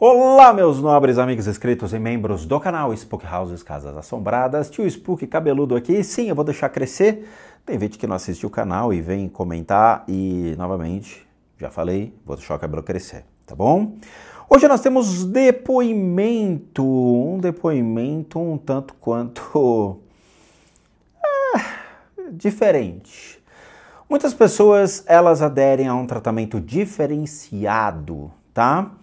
Olá, meus nobres amigos inscritos e membros do canal Spook Houses Casas Assombradas. Tio Spook cabeludo aqui. Sim, eu vou deixar crescer. Tem gente que não assiste o canal e vem comentar e, novamente, já falei, vou deixar o cabelo crescer, tá bom? Hoje nós temos um depoimento um tanto quanto diferente. Muitas pessoas, elas aderem a um tratamento diferenciado, tá?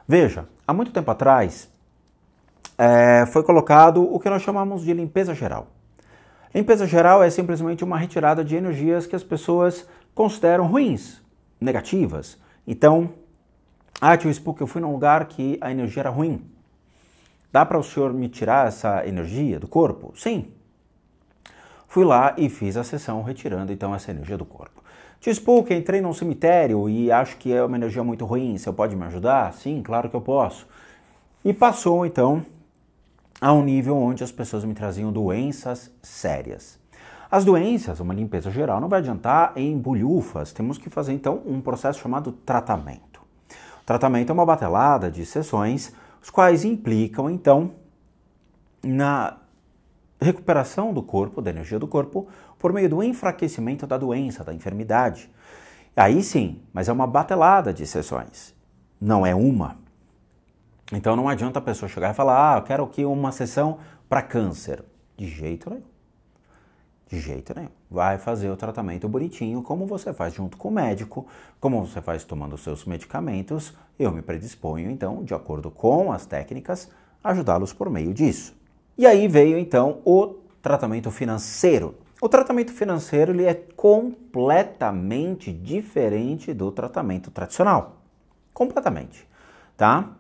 Veja, há muito tempo atrás foi colocado o que nós chamamos de limpeza geral. Limpeza geral é simplesmente uma retirada de energias que as pessoas consideram ruins, negativas. Então, tio Spook, eu fui num lugar que a energia era ruim. Dá para o senhor me tirar essa energia do corpo? Sim. Fui lá e fiz a sessão retirando então essa energia do corpo. Tio Spook, entrei num cemitério e acho que é uma energia muito ruim, você pode me ajudar? Sim, claro que eu posso. E passou então a um nível onde as pessoas me traziam doenças sérias. As doenças, uma limpeza geral, não vai adiantar em bulhufas, temos que fazer então um processo chamado tratamento. O tratamento é uma batelada de sessões, os quais implicam então na recuperação do corpo, da energia do corpo, por meio do enfraquecimento da doença, da enfermidade. Aí sim, mas é uma batelada de sessões, não é uma. Então não adianta a pessoa chegar e falar, eu quero aqui uma sessão para câncer. De jeito nenhum. De jeito nenhum. Vai fazer o tratamento bonitinho, como você faz junto com o médico, como você faz tomando os seus medicamentos. Eu me predisponho, então, de acordo com as técnicas, ajudá-los por meio disso. E aí veio, então, o tratamento financeiro. O tratamento financeiro ele é completamente diferente do tratamento tradicional. Completamente, tá?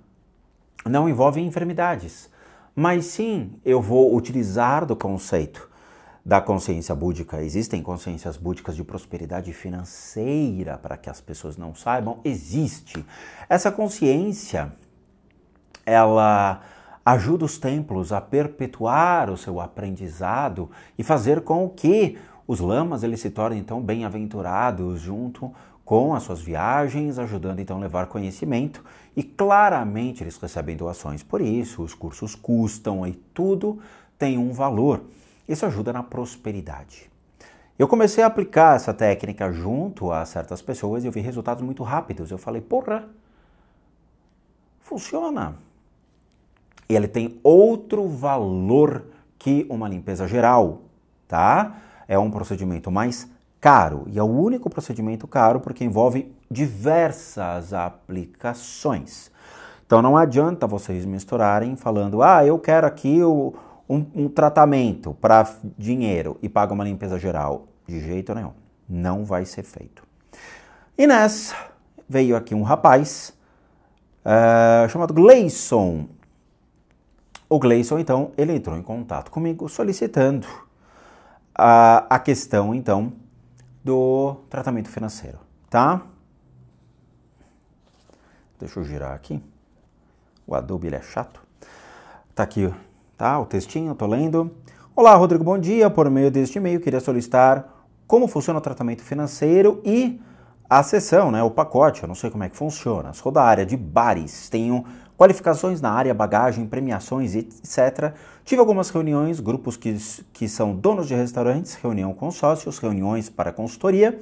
Não envolve enfermidades, mas sim eu vou utilizar do conceito da consciência búdica. Existem consciências búdicas de prosperidade financeira, para que as pessoas não saibam, existe. Essa consciência, ela ajuda os templos a perpetuar o seu aprendizado e fazer com que os lamas eles se tornem então bem-aventurados junto com as suas viagens, ajudando então a levar conhecimento e claramente eles recebem doações por isso, os cursos custam e tudo tem um valor. Isso ajuda na prosperidade. Eu comecei a aplicar essa técnica junto a certas pessoas e eu vi resultados muito rápidos. Eu falei, porra, funciona. E ele tem outro valor que uma limpeza geral, tá? É um procedimento mais caro e é o único procedimento caro porque envolve diversas aplicações. Então não adianta vocês misturarem falando, eu quero aqui um tratamento para dinheiro e paga uma limpeza geral. De jeito nenhum, não vai ser feito. E nessa veio aqui um rapaz chamado Gleison. O Gleison, então, ele entrou em contato comigo solicitando a questão, então, do tratamento financeiro, tá? Deixa eu girar aqui. O Adobe ele é chato. Tá aqui, tá? O textinho, eu tô lendo. Olá, Rodrigo, bom dia. Por meio deste e-mail, queria solicitar como funciona o tratamento financeiro e a sessão, né? O pacote, eu não sei como é que funciona. Sou da área de bares, tenho qualificações na área, bagagem, premiações, etc. Tive algumas reuniões, grupos que são donos de restaurantes, reunião com sócios, reuniões para consultoria,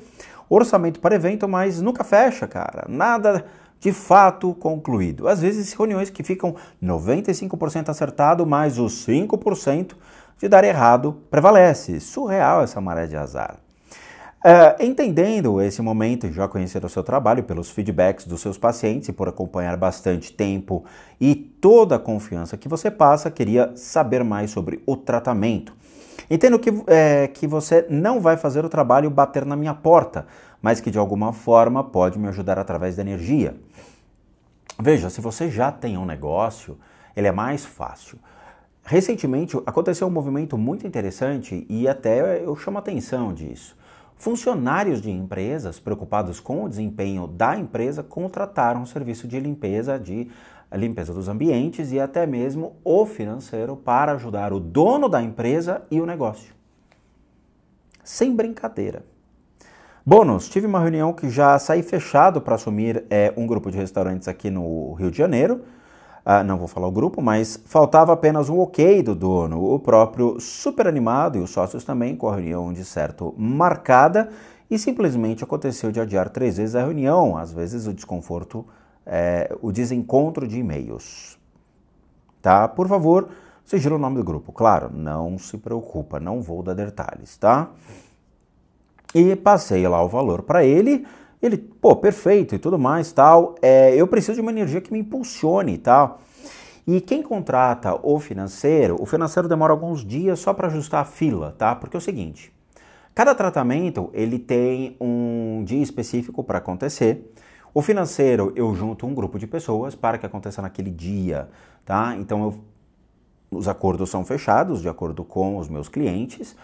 orçamento para evento, mas nunca fecha, cara. Nada de fato concluído. Às vezes reuniões que ficam 95% acertado, mas os 5% de dar errado prevalece. Surreal essa maré de azar. Entendendo esse momento e já conhecendo o seu trabalho pelos feedbacks dos seus pacientes e por acompanhar bastante tempo e toda a confiança que você passa, queria saber mais sobre o tratamento. Entendo que você não vai fazer o trabalho bater na minha porta, mas que de alguma forma pode me ajudar através da energia. Veja, se você já tem um negócio, ele é mais fácil. Recentemente aconteceu um movimento muito interessante e até eu chamo a atenção disso. Funcionários de empresas preocupados com o desempenho da empresa contrataram um serviço de limpeza dos ambientes e até mesmo o financeiro para ajudar o dono da empresa e o negócio. Sem brincadeira. Bônus, tive uma reunião que já saí fechado para assumir um grupo de restaurantes aqui no Rio de Janeiro. não vou falar o grupo, mas faltava apenas um ok do dono, o próprio super animado e os sócios também com a reunião de certo marcada e simplesmente aconteceu de adiar 3 vezes a reunião, às vezes o desconforto, o desencontro de e-mails. Tá? Por favor, sigila o nome do grupo. Claro, não se preocupa, não vou dar detalhes, tá? E passei lá o valor para ele. Ele, pô, perfeito e tudo mais, tal. Eu preciso de uma energia que me impulsione e tal. E quem contrata o financeiro demora alguns dias só para ajustar a fila, tá? Porque é o seguinte, cada tratamento, ele tem um dia específico para acontecer. O financeiro, eu junto um grupo de pessoas para que aconteça naquele dia, tá? Então, os acordos são fechados de acordo com os meus clientes,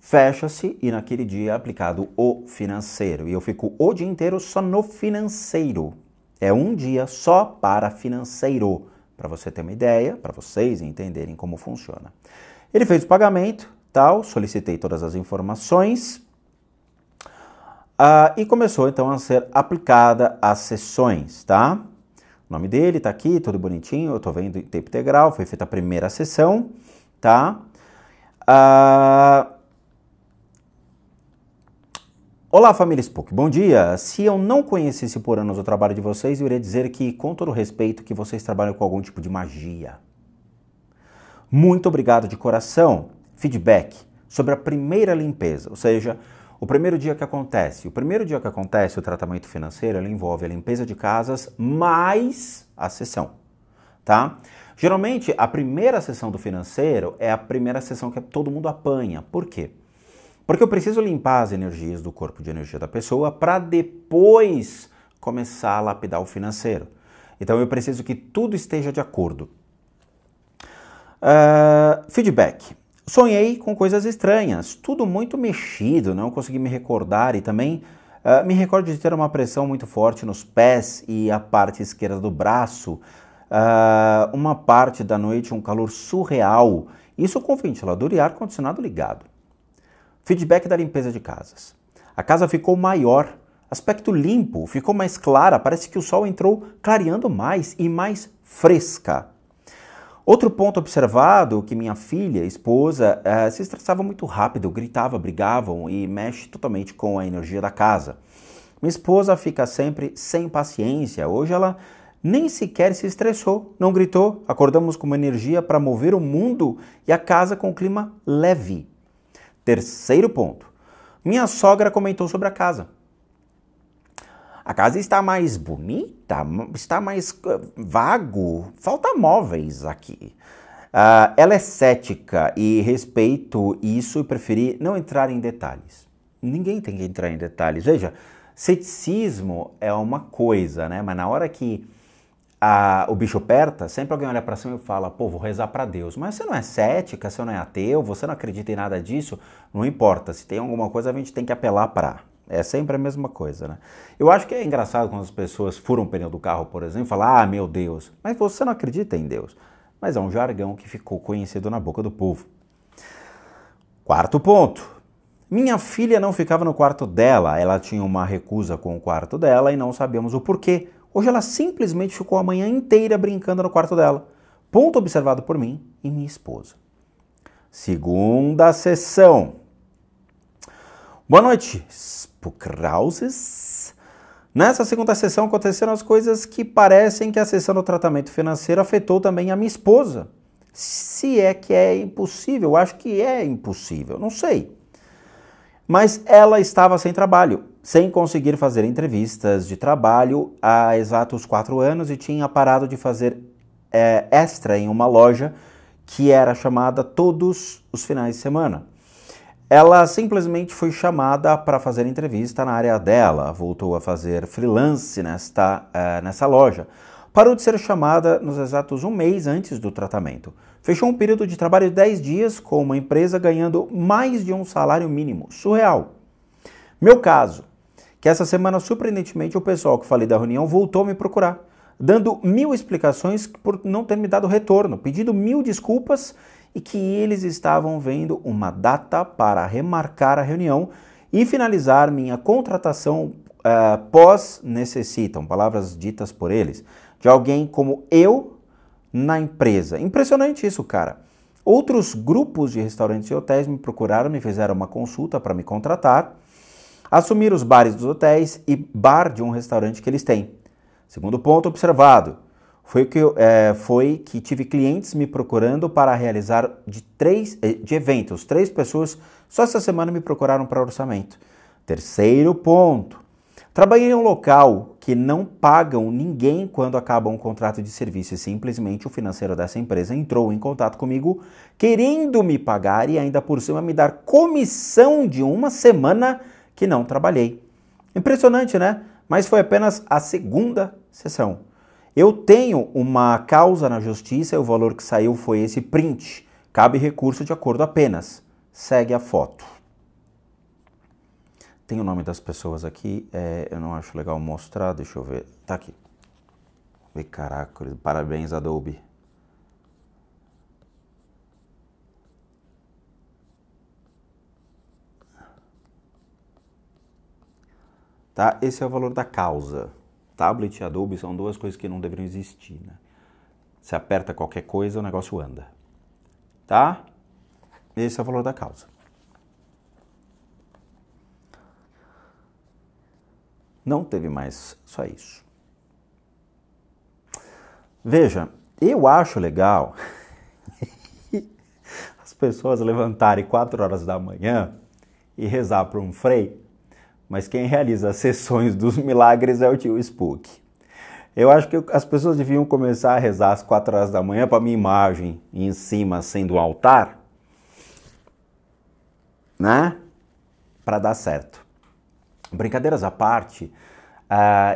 fecha-se e naquele dia é aplicado o financeiro. E eu fico o dia inteiro só no financeiro. É um dia só para financeiro, para você ter uma ideia, para vocês entenderem como funciona. Ele fez o pagamento, tal, solicitei todas as informações e começou então a ser aplicada as sessões, tá? O nome dele tá aqui, tudo bonitinho, eu tô vendo em tempo integral, foi feita a primeira sessão, tá? Olá, família Spook, bom dia. Se eu não conhecesse por anos o trabalho de vocês, eu iria dizer que, com todo respeito, que vocês trabalham com algum tipo de magia. Muito obrigado de coração. Feedback sobre a primeira limpeza, ou seja, o primeiro dia que acontece. O primeiro dia que acontece o tratamento financeiro, ele envolve a limpeza de casas mais a sessão, tá? Geralmente, a primeira sessão do financeiro é a primeira sessão que todo mundo apanha. Por quê? Porque eu preciso limpar as energias do corpo de energia da pessoa para depois começar a lapidar o financeiro. Então eu preciso que tudo esteja de acordo. Feedback. Sonhei com coisas estranhas, tudo muito mexido, não consegui me recordar e também me recordo de ter uma pressão muito forte nos pés e a parte esquerda do braço. Uma parte da noite um calor surreal, isso com ventilador e ar-condicionado ligado. Feedback da limpeza de casas. A casa ficou maior, aspecto limpo, ficou mais clara, parece que o sol entrou clareando mais e mais fresca. Outro ponto observado, que minha filha, esposa, se estressava muito rápido, gritava, brigavam e mexe totalmente com a energia da casa. Minha esposa fica sempre sem paciência, hoje ela nem sequer se estressou, não gritou, acordamos com uma energia para mover o mundo e a casa com um clima leve. Terceiro ponto. Minha sogra comentou sobre a casa. A casa está mais bonita, está mais vago, falta móveis aqui. Ela é cética e respeito isso e preferi não entrar em detalhes. Ninguém tem que entrar em detalhes. Veja, ceticismo é uma coisa, né? Mas na hora que o bicho aperta, sempre alguém olha para cima e fala, pô, vou rezar para Deus. Mas você não é cética, você não é ateu, você não acredita em nada disso, não importa. Se tem alguma coisa, a gente tem que apelar para. É sempre a mesma coisa, né? Eu acho que é engraçado quando as pessoas furam o pneu do carro, por exemplo, e falam, meu Deus. Mas você não acredita em Deus. Mas é um jargão que ficou conhecido na boca do povo. Quarto ponto. Minha filha não ficava no quarto dela, ela tinha uma recusa com o quarto dela e não sabíamos o porquê. Hoje ela simplesmente ficou a manhã inteira brincando no quarto dela. Ponto observado por mim e minha esposa. Segunda sessão. Boa noite, Spookrauses. Nessa segunda sessão aconteceram as coisas que parecem que a sessão do tratamento financeiro afetou também a minha esposa. Se é que é impossível, acho que é impossível, não sei. Mas ela estava sem trabalho, sem conseguir fazer entrevistas de trabalho há exatos 4 anos e tinha parado de fazer extra em uma loja que era chamada todos os finais de semana. Ela simplesmente foi chamada para fazer entrevista na área dela, voltou a fazer freelance nessa loja. Parou de ser chamada nos exatos 1 mês antes do tratamento. Fechou um período de trabalho de 10 dias com uma empresa ganhando mais de um salário mínimo. Surreal. Meu caso, que essa semana, surpreendentemente, o pessoal que falei da reunião voltou a me procurar, dando 1000 explicações por não ter me dado retorno, pedindo 1000 desculpas e que eles estavam vendo uma data para remarcar a reunião e finalizar minha contratação necessitam, palavras ditas por eles, de alguém como eu, na empresa. Impressionante isso, cara. Outros grupos de restaurantes e hotéis me procuraram, me fizeram uma consulta para me contratar, assumir os bares dos hotéis e bar de um restaurante que eles têm. Segundo ponto observado, foi que tive clientes me procurando para realizar de eventos. 3 pessoas só essa semana me procuraram para orçamento. Terceiro ponto, trabalhei em um local que não pagam ninguém quando acaba um contrato de serviço e simplesmente o financeiro dessa empresa entrou em contato comigo querendo me pagar e ainda por cima me dar comissão de uma semana que não trabalhei. Impressionante, né? Mas foi apenas a segunda sessão. Eu tenho uma causa na justiça e o valor que saiu foi esse print. Cabe recurso de acordo apenas. Segue a foto. Tem o nome das pessoas aqui, eu não acho legal mostrar, deixa eu ver. Tá aqui. Caraca, parabéns, Adobe. Tá? Esse é o valor da causa. Tablet e Adobe são 2 coisas que não deveriam existir, né? Se aperta qualquer coisa, o negócio anda. Tá? Esse é o valor da causa. Não teve mais, só isso. Veja, eu acho legal as pessoas levantarem 4 horas da manhã e rezar para um frei, mas quem realiza as sessões dos milagres é o tio Spook. Eu acho que as pessoas deviam começar a rezar às 4 horas da manhã para minha imagem em cima sendo um altar, né? Para dar certo. Brincadeiras à parte,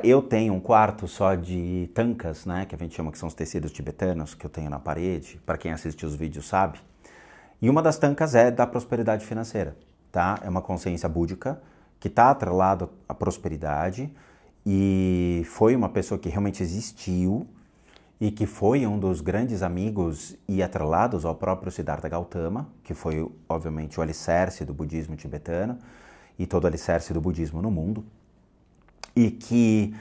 eu tenho um quarto só de tankas, né? Que a gente chama que são os tecidos tibetanos que eu tenho na parede, para quem assiste os vídeos sabe. E uma das tankas é da prosperidade financeira, tá? É uma consciência búdica que está atrelado à prosperidade e foi uma pessoa que realmente existiu e que foi um dos grandes amigos e atrelados ao próprio Siddhartha Gautama, que foi, obviamente, o alicerce do budismo tibetano e todo o alicerce do budismo no mundo. E que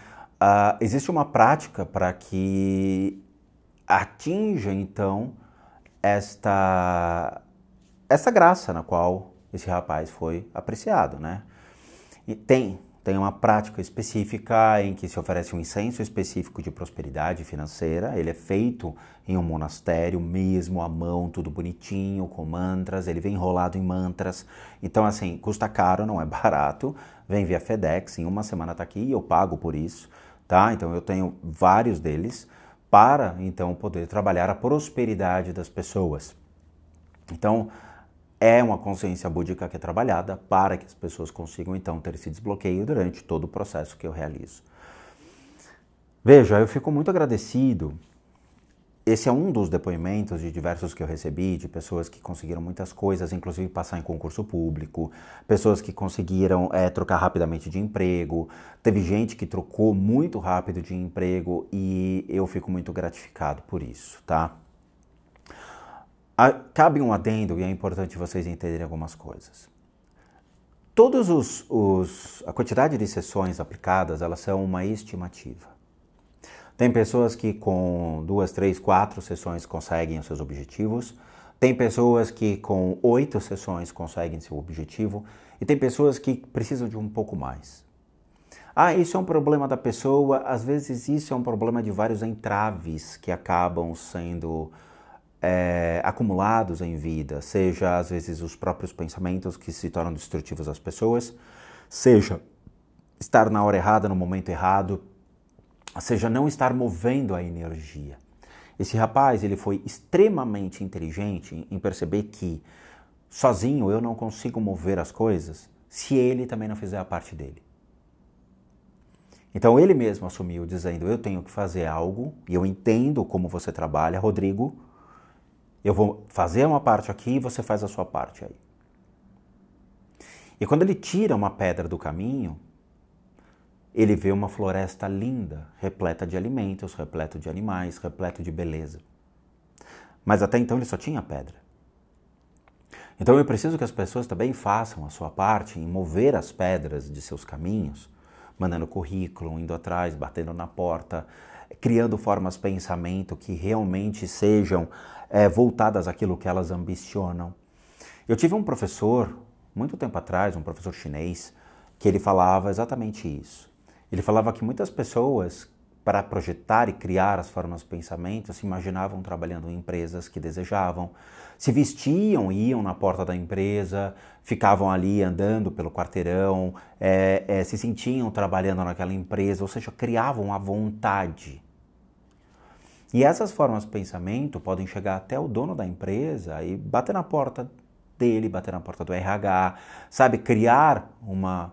existe uma prática para que atinja, então, esta graça na qual esse rapaz foi apreciado, né? E tem uma prática específica em que se oferece um incenso específico de prosperidade financeira. Ele é feito em um monastério mesmo, à mão, tudo bonitinho, com mantras. Ele vem enrolado em mantras. Então, assim, custa caro, não é barato. Vem via FedEx, em uma semana tá aqui e eu pago por isso, tá? Então, eu tenho vários deles para, então, poder trabalhar a prosperidade das pessoas. Então, é uma consciência búdica que é trabalhada para que as pessoas consigam, então, ter esse desbloqueio durante todo o processo que eu realizo. Veja, eu fico muito agradecido. Esse é um dos depoimentos de diversos que eu recebi, de pessoas que conseguiram muitas coisas, inclusive passar em concurso público, pessoas que conseguiram trocar rapidamente de emprego. Teve gente que trocou muito rápido de emprego e eu fico muito gratificado por isso, tá? Cabe um adendo e é importante vocês entenderem algumas coisas. A quantidade de sessões aplicadas, elas são uma estimativa. Tem pessoas que com 2, 3, 4 sessões conseguem os seus objetivos. Tem pessoas que com 8 sessões conseguem seu objetivo. E tem pessoas que precisam de um pouco mais. Isso é um problema da pessoa. Às vezes isso é um problema de vários entraves que acabam sendo acumulados em vida, seja às vezes os próprios pensamentos que se tornam destrutivos às pessoas, seja estar na hora errada, no momento errado, seja não estar movendo a energia. Esse rapaz, ele foi extremamente inteligente em perceber que sozinho eu não consigo mover as coisas se ele também não fizer a parte dele. Então ele mesmo assumiu dizendo, eu tenho que fazer algo e eu entendo como você trabalha, Rodrigo, eu vou fazer uma parte aqui e você faz a sua parte aí. E quando ele tira uma pedra do caminho, ele vê uma floresta linda, repleta de alimentos, repleta de animais, repleta de beleza. Mas até então ele só tinha pedra. Então eu preciso que as pessoas também façam a sua parte em mover as pedras de seus caminhos, mandando currículo, indo atrás, batendo na porta, criando formas de pensamento que realmente sejam voltadas àquilo que elas ambicionam. Eu tive um professor, muito tempo atrás, um professor chinês, que ele falava exatamente isso. Ele falava que muitas pessoas, para projetar e criar as formas de pensamento, se imaginavam trabalhando em empresas que desejavam, se vestiam, iam na porta da empresa, ficavam ali andando pelo quarteirão, se sentiam trabalhando naquela empresa, ou seja, criavam a vontade. E essas formas de pensamento podem chegar até o dono da empresa e bater na porta dele, bater na porta do RH, sabe, criar uma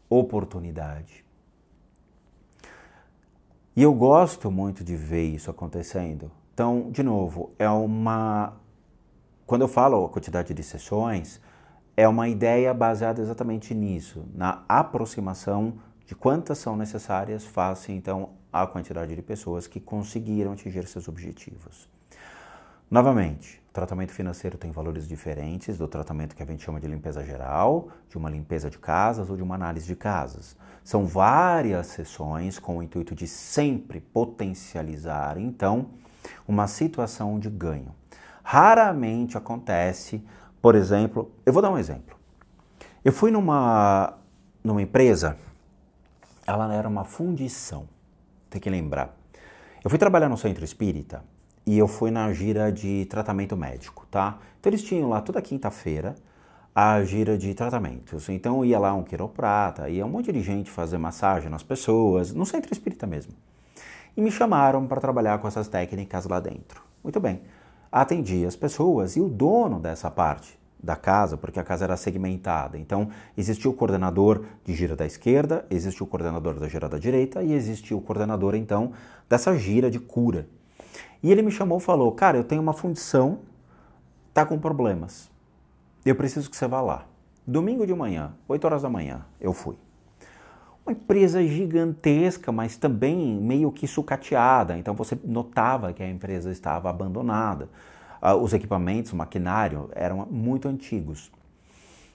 oportunidade. E eu gosto muito de ver isso acontecendo. Então, de novo, quando eu falo a quantidade de sessões, é uma ideia baseada exatamente nisso, na aproximação de quantas são necessárias face, então, à quantidade de pessoas que conseguiram atingir seus objetivos. Novamente, o tratamento financeiro tem valores diferentes do tratamento que a gente chama de limpeza geral, de uma limpeza de casas ou de uma análise de casas. São várias sessões com o intuito de sempre potencializar, então, uma situação de ganho. Raramente acontece, por exemplo, eu vou dar um exemplo. Eu fui numa empresa, ela era uma fundição, tem que lembrar. Eu fui trabalhar no centro espírita e eu fui na gira de tratamento médico, tá? Então eles tinham lá toda quinta-feira a gira de tratamentos. Então ia lá um quiroprata, ia um monte de gente fazer massagem nas pessoas, no centro espírita mesmo. E me chamaram para trabalhar com essas técnicas lá dentro. Muito bem, atendi as pessoas e o dono dessa parte da casa, porque a casa era segmentada. Então existia o coordenador de gira da esquerda, existia o coordenador da gira da direita e existia o coordenador então dessa gira de cura. E ele me chamou e falou, cara, eu tenho uma fundição, tá com problemas. Eu preciso que você vá lá. Domingo de manhã, 8 horas da manhã, eu fui. Uma empresa gigantesca, mas também meio que sucateada. Então você notava que a empresa estava abandonada. Os equipamentos, o maquinário eram muito antigos.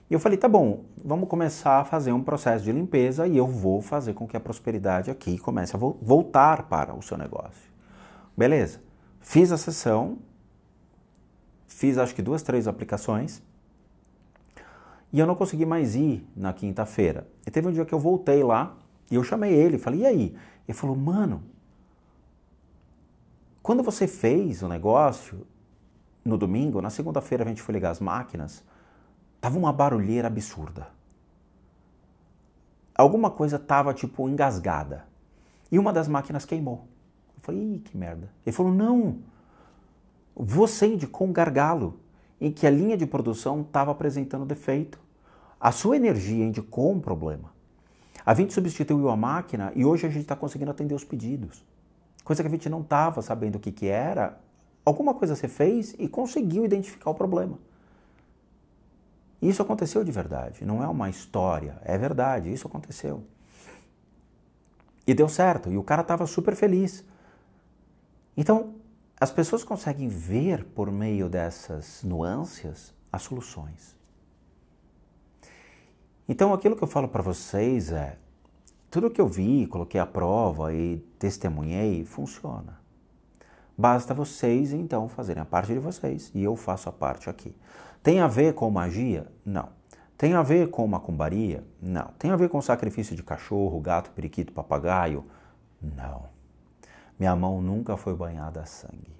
E eu falei, tá bom, vamos começar a fazer um processo de limpeza e eu vou fazer com que a prosperidade aqui comece a voltar para o seu negócio. Beleza. Fiz a sessão, fiz acho que 2, 3 aplicações e eu não consegui mais ir na quinta-feira. E teve um dia que eu voltei lá e eu chamei ele, falei, e aí? Ele falou, mano, quando você fez o negócio no domingo, na segunda-feira a gente foi ligar as máquinas, tava uma barulheira absurda. Alguma coisa tava tipo engasgada e uma das máquinas queimou. Eu falei, ih, que merda. Ele falou, não, você indicou um gargalo em que a linha de produção estava apresentando defeito. A sua energia indicou um problema. A gente substituiu a máquina e hoje a gente está conseguindo atender os pedidos. Coisa que a gente não estava sabendo o que era. Alguma coisa você fez e conseguiu identificar o problema. Isso aconteceu de verdade, não é uma história, é verdade, isso aconteceu. E deu certo, e o cara estava super feliz. Então, as pessoas conseguem ver por meio dessas nuances as soluções. Então, aquilo que eu falo para vocês é, tudo que eu vi, coloquei à prova e testemunhei, funciona. Basta vocês, então, fazerem a parte de vocês e eu faço a parte aqui. Tem a ver com magia? Não. Tem a ver com macumbaria? Não. Tem a ver com sacrifício de cachorro, gato, periquito, papagaio? Não. Minha mão nunca foi banhada a sangue.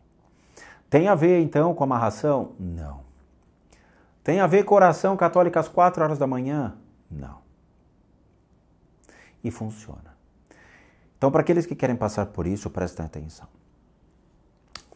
Tem a ver, então, com amarração? Não. Tem a ver com oração católica às 4 horas da manhã? Não. E funciona. Então, para aqueles que querem passar por isso, prestem atenção.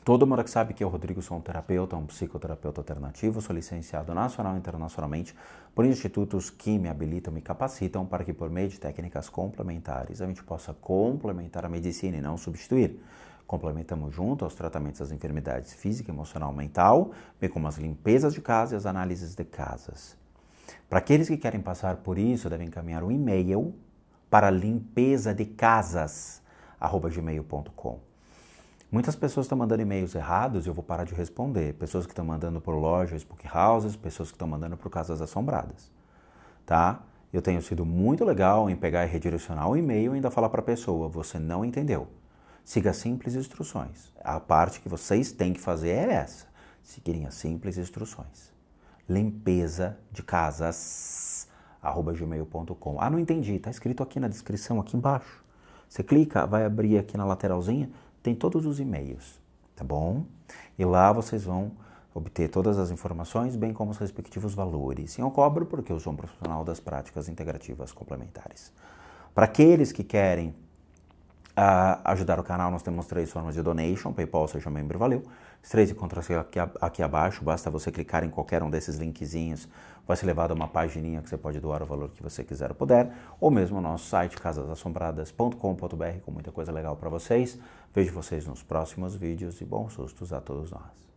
Todo mundo que sabe que eu, Rodrigo, sou um terapeuta, um psicoterapeuta alternativo, sou licenciado nacional e internacionalmente por institutos que me habilitam, me capacitam para que por meio de técnicas complementares a gente possa complementar a medicina e não substituir. Complementamos junto aos tratamentos das enfermidades física, emocional, mental, bem como as limpezas de casa e as análises de casas. Para aqueles que querem passar por isso, devem encaminhar um e-mail para limpezadecasas@gmail.com. Muitas pessoas estão mandando e-mails errados e eu vou parar de responder. Pessoas que estão mandando por lojas, book houses, pessoas que estão mandando por casas assombradas. Tá? Eu tenho sido muito legal em pegar e redirecionar o e-mail e ainda falar para a pessoa, você não entendeu. Siga as simples instruções. A parte que vocês têm que fazer é essa. Seguirem as simples instruções. Limpeza de casas, @gmail.com. Ah, não entendi. Tá escrito aqui na descrição, aqui embaixo. Você clica, vai abrir aqui na lateralzinha, tem todos os e-mails, tá bom? E lá vocês vão obter todas as informações, bem como os respectivos valores. E eu cobro porque eu sou um profissional das práticas integrativas complementares. Para aqueles que querem ajudar o canal, nós temos 3 formas de donation: PayPal, seja membro, valeu. Os 3 encontram-se aqui abaixo, basta você clicar em qualquer um desses linkzinhos, vai ser levado a uma pagininha que você pode doar o valor que você quiser ou puder, ou mesmo o nosso site, casasassombradas.com.br, com muita coisa legal para vocês. Vejo vocês nos próximos vídeos e bons sustos a todos nós.